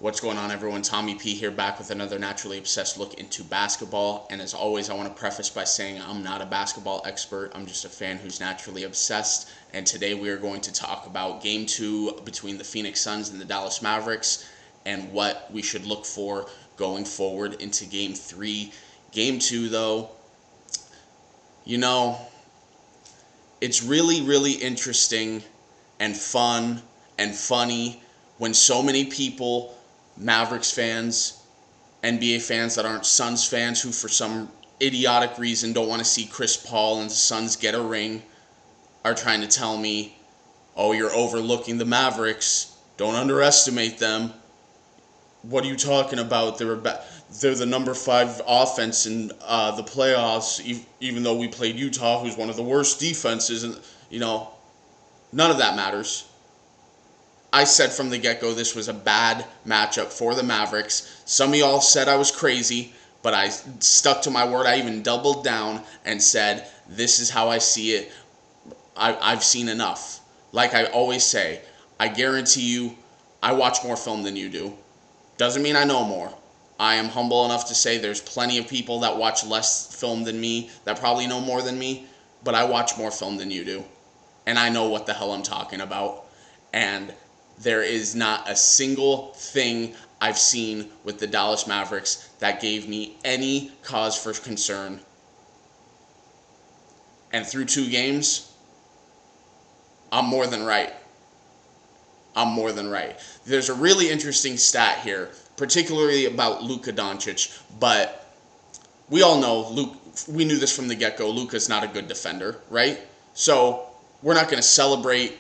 What's going on, everyone? Tommy P here, back with another Naturally Obsessed look into basketball. And as always, I want to preface by saying I'm not a basketball expert. I'm just a fan who's naturally obsessed. And today we are going to talk about Game 2 between the Phoenix Suns and the Dallas Mavericks and what we should look for going forward into Game 3. Game 2, though, it's really, really interesting and fun and funny when so many people, Mavericks fans, NBA fans that aren't Suns fans, who for some idiotic reason don't want to see Chris Paul and the Suns get a ring, are trying to tell me, oh, you're overlooking the Mavericks. Don't underestimate them. What are you talking about? They're the number 5 offense in the playoffs, even though we played Utah, who's one of the worst defenses. And, none of that matters. I said from the get-go this was a bad matchup for the Mavericks. Some of y'all said I was crazy, but I stuck to my word. I even doubled down and said, this is how I see it. I've seen enough. Like I always say, I guarantee you I watch more film than you do. Doesn't mean I know more. I am humble enough to say there's plenty of people that watch less film than me that probably know more than me, but I watch more film than you do. And I know what the hell I'm talking about. And there is not a single thing I've seen with the Dallas Mavericks that gave me any cause for concern. And through 2 games, I'm more than right. I'm more than right. There's a really interesting stat here, particularly about Luka Doncic, but we all know, we knew this from the get-go, Luka's not a good defender, right? So we're not going to celebrate,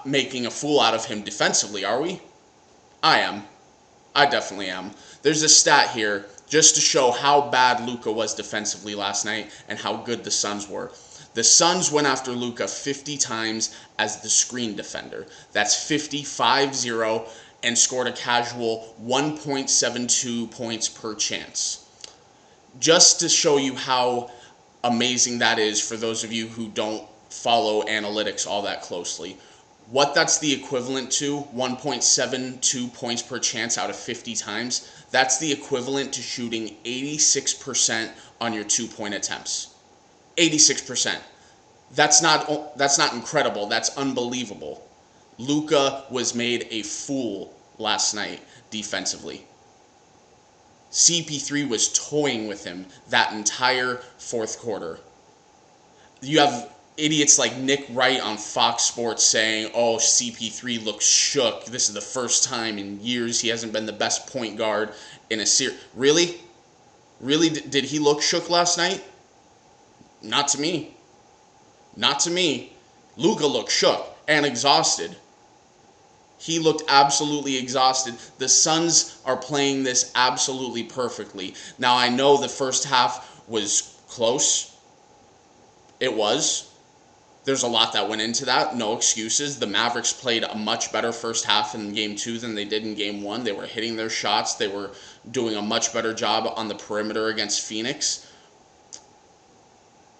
making a fool out of him defensively, are we? I am. I definitely am. There's a stat here just to show how bad Luka was defensively last night and how good the Suns were. The Suns went after Luka 50 times as the screen defender. That's 50-5-0, and scored a casual 1.72 points per chance. Just to show you how amazing that is for those of you who don't follow analytics all that closely. What that's the equivalent to, 1.72 points per chance out of 50 times, that's the equivalent to shooting 86% on your 2-point attempts. 86%. That's not incredible, that's unbelievable. Luka was made a fool last night defensively. CP3 was toying with him that entire fourth quarter. You have idiots like Nick Wright on Fox Sports saying, oh, CP3 looks shook. This is the first time in years he hasn't been the best point guard in a series. Really? Really? Did he look shook last night? Not to me. Not to me. Luka looked shook and exhausted. He looked absolutely exhausted. The Suns are playing this absolutely perfectly. Now, I know the first half was close. It was. There's a lot that went into that. No excuses. The Mavericks played a much better first half in Game 2 than they did in Game 1. They were hitting their shots. They were doing a much better job on the perimeter against Phoenix.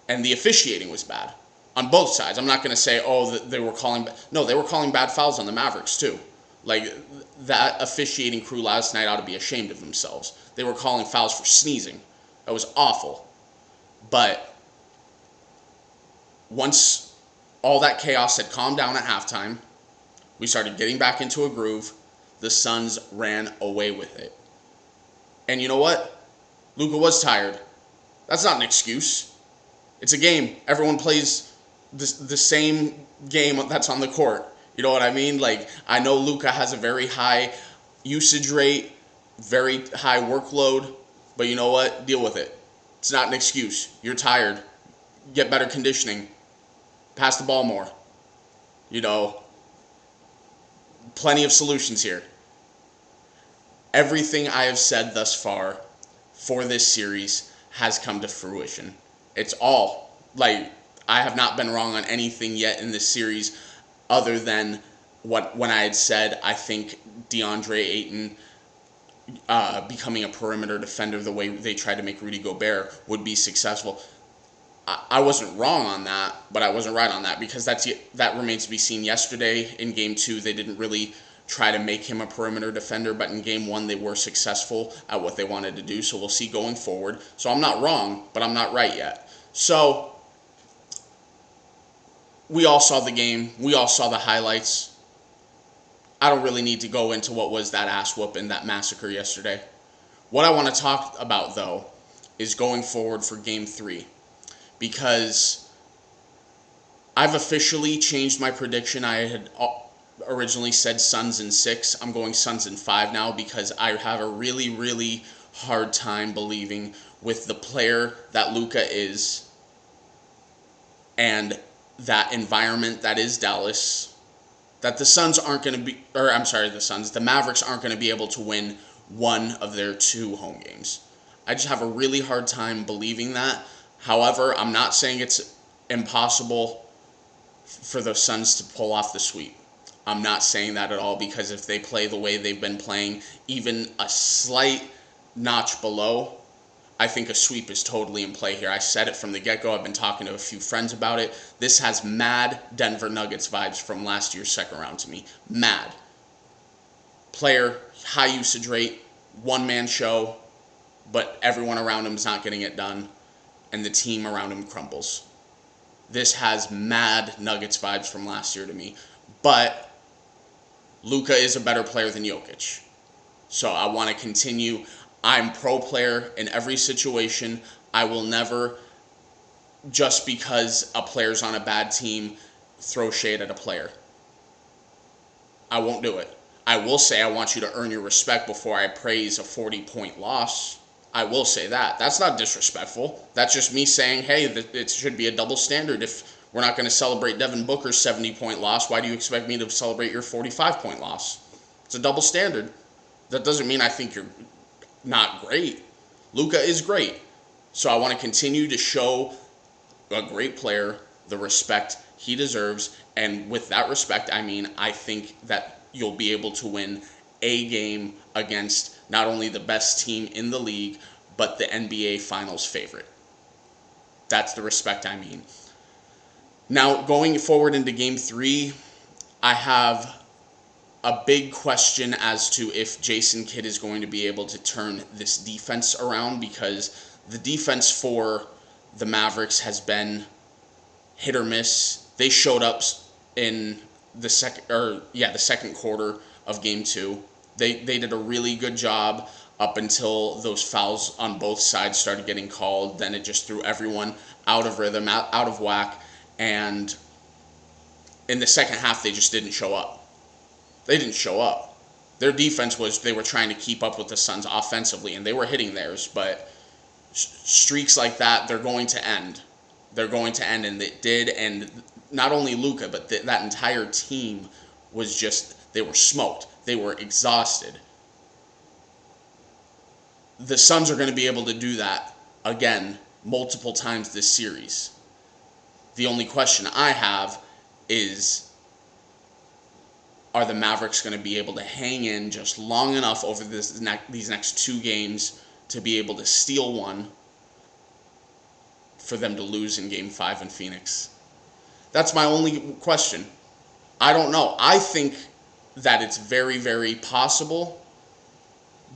And the officiating was bad on both sides. I'm not going to say, oh, they were calling... No, they were calling bad fouls on the Mavericks, too. Like, that officiating crew last night ought to be ashamed of themselves. They were calling fouls for sneezing. That was awful. But once all that chaos had calmed down at halftime, we started getting back into a groove. The Suns ran away with it. And you know what? Luka was tired. That's not an excuse. It's a game. Everyone plays the same game that's on the court. You know what I mean? Like, I know Luka has a very high usage rate, very high workload, but you know what? Deal with it. It's not an excuse. You're tired. Get better conditioning. Pass the ball more. Plenty of solutions here. Everything I have said thus far for this series has come to fruition. It's all, I have not been wrong on anything yet in this series other than when I had said I think DeAndre Ayton becoming a perimeter defender the way they tried to make Rudy Gobert would be successful. I wasn't wrong on that, but I wasn't right on that because that remains to be seen. Yesterday in Game 2, they didn't really try to make him a perimeter defender, but in game one they were successful at what they wanted to do, so we'll see going forward. So I'm not wrong, but I'm not right yet. So we all saw the game. We all saw the highlights. I don't really need to go into what was that ass whooping, that massacre yesterday. What I want to talk about, though, is going forward for game 3, because I've officially changed my prediction. I had originally said Suns in 6. I'm going Suns in 5 now, because I have a really, really hard time believing, with the player that Luka is and that environment that is Dallas, that the Suns aren't going to be, or I'm sorry, the Mavericks aren't going to be able to win one of their 2 home games. I just have a really hard time believing that. However, I'm not saying it's impossible for the Suns to pull off the sweep. I'm not saying that at all, because if they play the way they've been playing, even a slight notch below, I think a sweep is totally in play here. I said it from the get-go. I've been talking to a few friends about it. This has mad Denver Nuggets vibes from last year's second round to me. Mad. Player, high usage rate, one-man show, but everyone around him is not getting it done, and the team around him crumbles. This has mad Nuggets vibes from last year to me. But Luka is a better player than Jokic. So I want to continue. I'm pro player in every situation. I will never, just because a player's on a bad team, throw shade at a player. I won't do it. I will say I want you to earn your respect before I praise a 40-point loss. I will say that. That's not disrespectful. That's just me saying, hey, it should be a double standard. If we're not going to celebrate Devin Booker's 70-point loss, why do you expect me to celebrate your 45-point loss? It's a double standard. That doesn't mean I think you're not great. Luka is great. So I want to continue to show a great player the respect he deserves. And with that respect, I mean, I think that you'll be able to win a game against not only the best team in the league, but the NBA Finals favorite. That's the respect I mean. Now, going forward into game 3, I have a big question as to if Jason Kidd is going to be able to turn this defense around, because the defense for the Mavericks has been hit or miss. They showed up in the second quarter of game 2. They did a really good job up until those fouls on both sides started getting called. Then it just threw everyone out of rhythm, out of whack, and in the second half they just didn't show up. They didn't show up. Their defense was, they were trying to keep up with the Suns offensively, and they were hitting theirs, but streaks like that, they're going to end. They're going to end, and it did, and not only Luka, but that entire team was just, they were smoked. They were exhausted. The Suns are going to be able to do that again multiple times this series. The only question I have is, are the Mavericks going to be able to hang in just long enough over these next 2 games to be able to steal one for them to lose in Game 5 in Phoenix? That's my only question. I don't know. I think that it's very, very possible,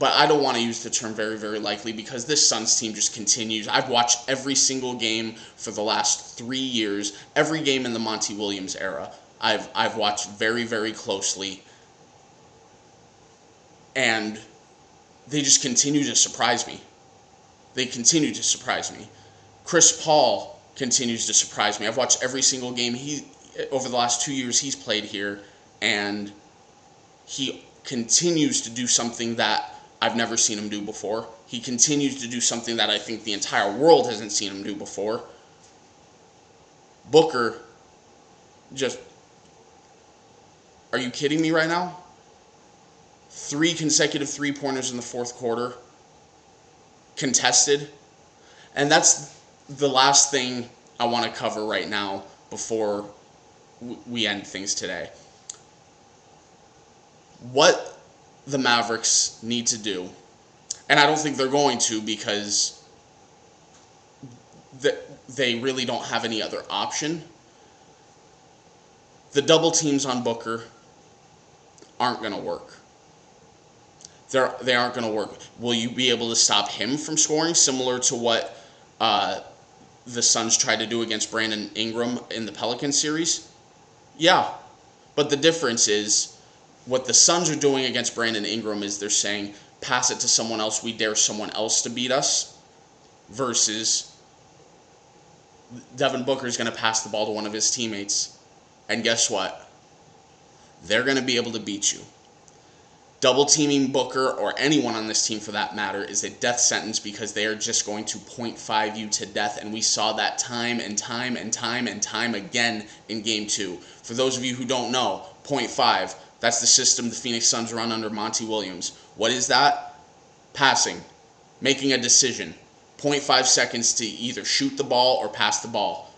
but I don't want to use the term very, very likely, because this Suns team just continues. I've watched every single game for the last 3 years, every game in the Monty Williams era. I've watched very, very closely, and they just continue to surprise me. They continue to surprise me. Chris Paul continues to surprise me. I've watched every single game over the last 2 years he's played here, and he continues to do something that I've never seen him do before. He continues to do something that I think the entire world hasn't seen him do before. Booker, just, are you kidding me right now? 3 consecutive three-pointers in the fourth quarter, contested. And that's the last thing I want to cover right now before we end things today. What the Mavericks need to do, and I don't think they're going to, because they really don't have any other option. The double teams on Booker, aren't going to work. They aren't going to work. Will you be able to stop him from scoring, similar to what the Suns tried to do against Brandon Ingram in the Pelicans series? Yeah. But the difference is, what the Suns are doing against Brandon Ingram is they're saying, pass it to someone else, we dare someone else to beat us, versus Devin Booker is going to pass the ball to one of his teammates, and guess what? They're going to be able to beat you. Double teaming Booker, or anyone on this team for that matter, is a death sentence because they are just going to 0.5 you to death, and we saw that time and time and time and time again in Game 2. For those of you who don't know, 0.5, that's the system the Phoenix Suns run under Monty Williams. What is that? Passing. Making a decision. 0.5 seconds to either shoot the ball or pass the ball.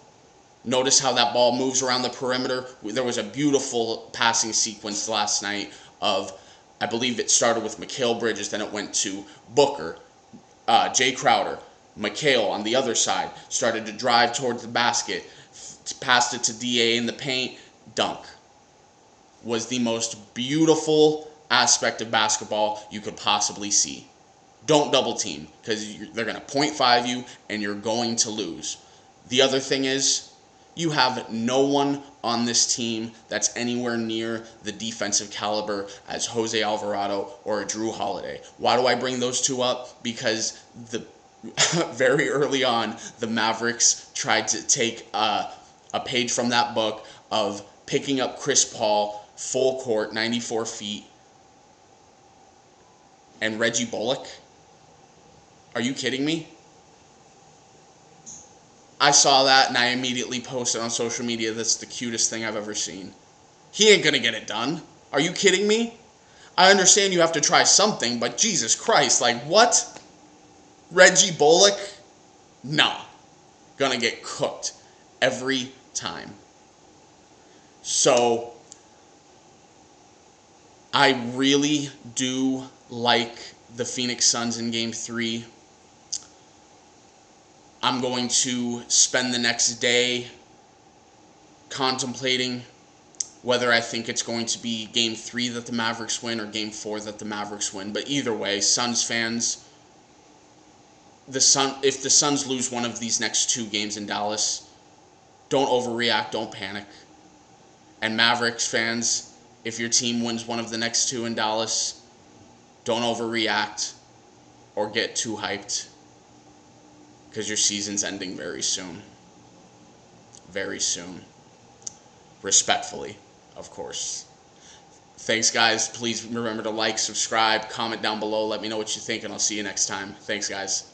Notice how that ball moves around the perimeter. There was a beautiful passing sequence last night of, I believe it started with Mikal Bridges, then it went to Booker, Jay Crowder. Mikal on the other side started to drive towards the basket, passed it to DA in the paint, dunk. Was the most beautiful aspect of basketball you could possibly see. Don't double team, because they're going to 0.5 you and you're going to lose. The other thing is, you have no one on this team that's anywhere near the defensive caliber as Jose Alvarado or Drew Holiday. Why do I bring those two up? Because very early on, the Mavericks tried to take a page from that book of picking up Chris Paul, full court, 94 feet, and Reggie Bullock. Are you kidding me? I saw that and I immediately posted on social media, that's the cutest thing I've ever seen. He ain't going to get it done. Are you kidding me? I understand you have to try something, but Jesus Christ, like what? Reggie Bullock? Nah. Gonna get cooked every time. So, I really do like the Phoenix Suns in Game 3. I'm going to spend the next day contemplating whether I think it's going to be Game 3 that the Mavericks win or Game 4 that the Mavericks win. But either way, Suns fans, if the Suns lose one of these next 2 games in Dallas, don't overreact, don't panic. And Mavericks fans, if your team wins one of the next 2 in Dallas, don't overreact or get too hyped, because your season's ending very soon. Very soon. Respectfully, of course. Thanks, guys. Please remember to like, subscribe, comment down below. Let me know what you think, and I'll see you next time. Thanks, guys.